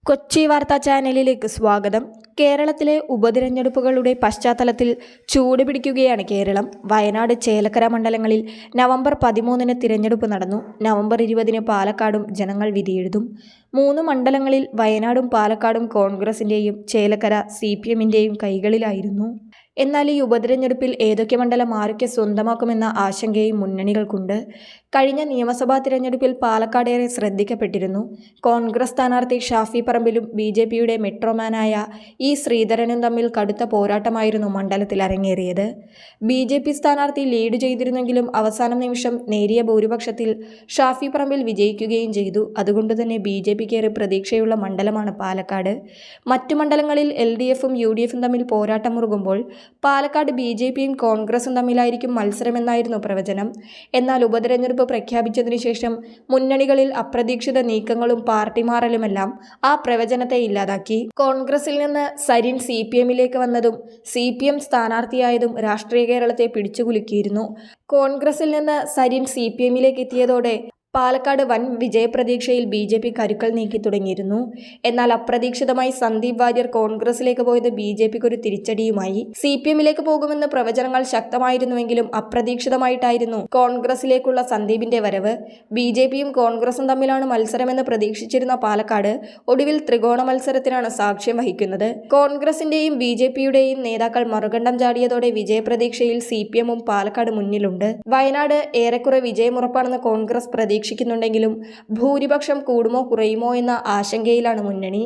കൊച്ചി വാർത്താ ചാനലിലേക്ക് സ്വാഗതം. കേരളത്തിലെ ഉപതിരഞ്ഞെടുപ്പുകളുടെ പശ്ചാത്തലത്തിൽ ചൂടുപിടിക്കുകയാണ് കേരളം. വയനാട്, ചേലക്കര മണ്ഡലങ്ങളിൽ നവംബർ 13-ന് തിരഞ്ഞെടുപ്പ് നടന്നു. നവംബർ 20-ന് പാലക്കാടും ജനങ്ങൾ വിധിയെഴുതും. 3 മണ്ഡലങ്ങളിൽ വയനാടും പാലക്കാടും കോൺഗ്രസിന്റെയും ചേലക്കര CPM-ന്റെയും കൈകളിലായിരുന്നു. എന്നാൽ ഈ ഉപതിരഞ്ഞെടുപ്പിൽ ഏതൊക്കെ മണ്ഡലം ആരൊക്കെ സ്വന്തമാക്കുമെന്ന ആശങ്കയും മുന്നണികൾക്കുണ്ട്. കഴിഞ്ഞ നിയമസഭാ തിരഞ്ഞെടുപ്പിൽ പാലക്കാട് ഏറെ ശ്രദ്ധിക്കപ്പെട്ടിരുന്നു. കോൺഗ്രസ് സ്ഥാനാർത്ഥി ഷാഫി പറമ്പിലും BJPയുടെ മെട്രോമാനായ E. ശ്രീധരനും തമ്മിൽ കടുത്ത പോരാട്ടമായിരുന്നു മണ്ഡലത്തിൽ അരങ്ങേറിയത്. BJP സ്ഥാനാർത്ഥി ലീഡ് ചെയ്തിരുന്നെങ്കിലും അവസാന നിമിഷം നേരിയ ഭൂരിപക്ഷത്തിൽ ഷാഫി പറമ്പിൽ വിജയിക്കുകയും ചെയ്തു. അതുകൊണ്ടുതന്നെ BJPക്ക് ഏറെ പ്രതീക്ഷയുള്ള മണ്ഡലമാണ് പാലക്കാട്. മറ്റു മണ്ഡലങ്ങളിൽ LDFും UDFും തമ്മിൽ പോരാട്ടമുറുകുമ്പോൾ പാലക്കാട് BJPയും കോൺഗ്രസും തമ്മിലായിരിക്കും മത്സരമെന്നായിരുന്നു പ്രവചനം. എന്നാൽ ഉപതെരഞ്ഞെടുപ്പ് പ്രഖ്യാപിച്ചതിനു ശേഷം മുന്നണികളിൽ അപ്രതീക്ഷിത നീക്കങ്ങളും പാർട്ടി മാറലുമെല്ലാം ആ പ്രവചനത്തെ ഇല്ലാതാക്കി. കോൺഗ്രസിൽ നിന്ന് സരിൻ CPM-ലേക്ക് വന്നതും CPM സ്ഥാനാർത്ഥിയായതും രാഷ്ട്രീയ കേരളത്തെ പിടിച്ചുകുലുക്കിയിരുന്നു. കോൺഗ്രസിൽ നിന്ന് സരിൻ CPM-ലേക്ക് എത്തിയതോടെ പാലക്കാട് വൻ വിജയപ്രതീക്ഷയിൽ BJP കരുക്കൾ നീക്കി തുടങ്ങിയിരുന്നു. എന്നാൽ അപ്രതീക്ഷിതമായി സന്ദീപ് വാര്യർ കോൺഗ്രസിലേക്ക് പോയത് BJPക്ക് ഒരു തിരിച്ചടിയുമായി. CPM-ലേക്ക് പോകുമെന്ന് പ്രവചനങ്ങൾ ശക്തമായിരുന്നുവെങ്കിലും അപ്രതീക്ഷിതമായിട്ടായിരുന്നു കോൺഗ്രസിലേക്കുള്ള സന്ദീപിന്റെ വരവ്. BJPയും കോൺഗ്രസും തമ്മിലാണ് മത്സരമെന്ന് പ്രതീക്ഷിച്ചിരുന്ന പാലക്കാട് ഒടുവിൽ ത്രികോണ മത്സരത്തിനാണ് സാക്ഷ്യം വഹിക്കുന്നത്. കോൺഗ്രസിന്റെയും BJPയുടെയും നേതാക്കൾ മറുകണ്ഠം ചാടിയതോടെ വിജയപ്രതീക്ഷയിൽ CPM-ഉം പാലക്കാട് മുന്നിലുണ്ട്. വയനാട് ഏറെക്കുറെ വിജയമുറപ്പാണെന്ന് കോൺഗ്രസ് പ്രതീക്ഷിക്കുന്നുണ്ടെങ്കിലും ഭൂരിപക്ഷം കൂടുമോ കുറയുമോ എന്ന ആശങ്കയിലാണ് മുന്നണി.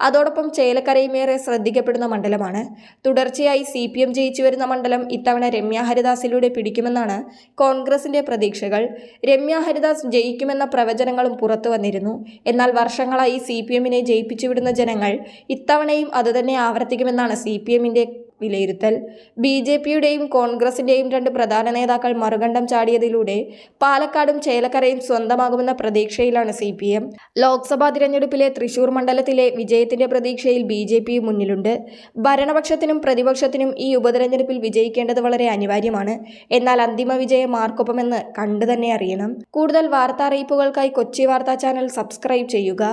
അതോടൊപ്പം ചേലക്കരയും ഏറെ ശ്രദ്ധിക്കപ്പെടുന്ന മണ്ഡലമാണ്. തുടർച്ചയായി CPM ജയിച്ചു വരുന്ന മണ്ഡലം ഇത്തവണ രമ്യ ഹരിദാസിലൂടെ പിടിക്കുമെന്നാണ് കോൺഗ്രസിന്റെ പ്രതീക്ഷകൾ. രമ്യ ഹരിദാസ് ജയിക്കുമെന്ന പ്രവചനങ്ങളും പുറത്തു വന്നിരുന്നു. എന്നാൽ വർഷങ്ങളായി CPM-നെ ജയിപ്പിച്ചുവിടുന്ന ജനങ്ങൾ ഇത്തവണയും അതുതന്നെ ആവർത്തിക്കുമെന്നാണ് CPM-ന്റെ വിലയിരുത്തൽ. BJPയുടെയും കോൺഗ്രസിന്റെയും 2 പ്രധാന നേതാക്കൾ മറുകണ്ഠം ചാടിയതിലൂടെ പാലക്കാടും ചേലക്കരയും സ്വന്തമാകുമെന്ന പ്രതീക്ഷയിലാണ് CPM. ലോക്സഭാ തിരഞ്ഞെടുപ്പിലെ തൃശൂർ മണ്ഡലത്തിലെ വിജയത്തിന്റെ പ്രതീക്ഷയിൽ BJPയും മുന്നിലുണ്ട്. ഭരണപക്ഷത്തിനും പ്രതിപക്ഷത്തിനും ഈ ഉപതെരഞ്ഞെടുപ്പിൽ വിജയിക്കേണ്ടത് വളരെ അനിവാര്യമാണ്. എന്നാൽ അന്തിമ വിജയം ആർക്കൊപ്പമെന്ന് കണ്ടു തന്നെ അറിയണം. കൂടുതൽ വാർത്താ അറിയിപ്പുകൾക്കായി കൊച്ചി വാർത്താ ചാനൽ സബ്സ്ക്രൈബ് ചെയ്യുക.